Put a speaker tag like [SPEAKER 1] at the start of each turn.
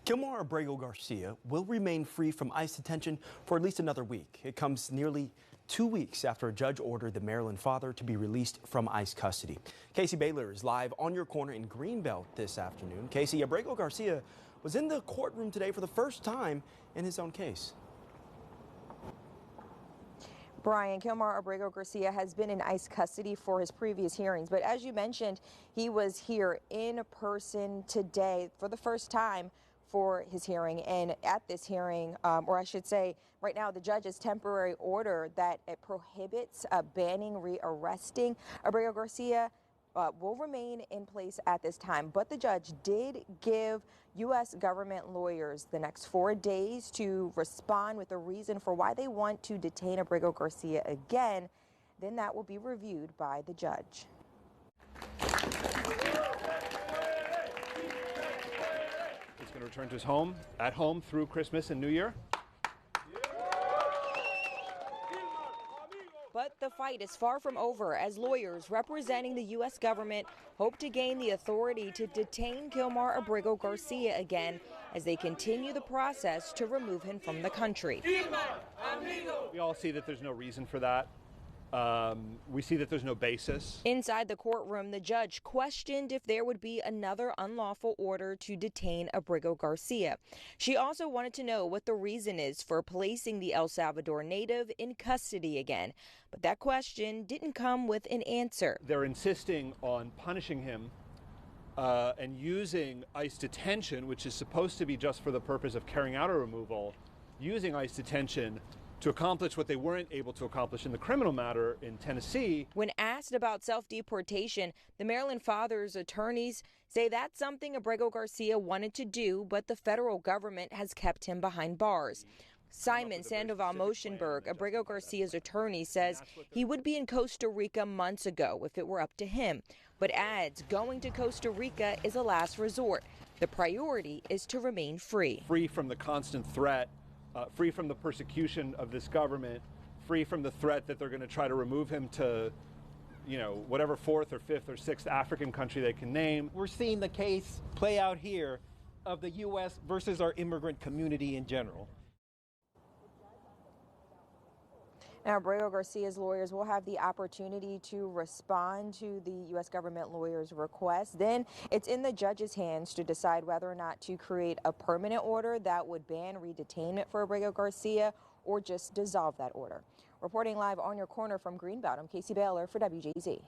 [SPEAKER 1] Kilmar Abrego Garcia will remain free from ICE detention for at least another week. It comes nearly 2 weeks after a judge ordered the Maryland father to be released from ICE custody. Casey Baylor is live on your corner in Greenbelt this afternoon. Casey, Abrego Garcia was in the courtroom today for the first time in his own case.
[SPEAKER 2] Brian, Kilmar Abrego Garcia has been in ICE custody for his previous hearings, but as you mentioned, he was here in person today for the first time for his hearing. And at this hearing, or I should say right now, the judge's temporary order that it prohibits banning rearresting Abrego Garcia will remain in place at this time. But the judge did give U.S. government lawyers the next 4 days to respond with a reason for why they want to detain Abrego Garcia again. Then that will be reviewed by the judge.
[SPEAKER 3] He's going to return to his home, at home through Christmas and New Year.
[SPEAKER 2] But the fight is far from over as lawyers representing the U.S. government hope to gain the authority to detain Kilmar Abrego Garcia again as they continue the process to remove him from the country.
[SPEAKER 3] We all see that there's no reason for that. We see that there's no basis.
[SPEAKER 2] Inside the courtroom, the judge questioned if there would be another unlawful order to detain Abrego Garcia. She also wanted to know what the reason is for placing the El Salvador native in custody again. But that question didn't come with an answer.
[SPEAKER 3] They're insisting on punishing him and using ICE detention, which is supposed to be just for the purpose of carrying out a removal, using ICE detention to accomplish what they weren't able to accomplish in the criminal matter in Tennessee.
[SPEAKER 2] When asked about self-deportation, the Maryland father's attorneys say that's something Abrego Garcia wanted to do, but the federal government has kept him behind bars. Simon Sandoval-Moschenberg, Abrego Garcia's attorney, says he would be in Costa Rica months ago if it were up to him, but adds going to Costa Rica is a last resort. The priority is to remain free.
[SPEAKER 3] Free from the constant threat, free from the persecution of this government, free from the threat that they're going to try to remove him to, whatever fourth or fifth or sixth African country they can name.
[SPEAKER 4] We're seeing the case play out here of the U.S. versus our immigrant community in general.
[SPEAKER 2] Now, Abrego Garcia's lawyers will have the opportunity to respond to the U.S. government lawyers' request. Then it's in the judge's hands to decide whether or not to create a permanent order that would ban redetainment for Abrego Garcia or just dissolve that order. Reporting live on your corner from Greenbelt, I'm Casey Baylor for WJZ.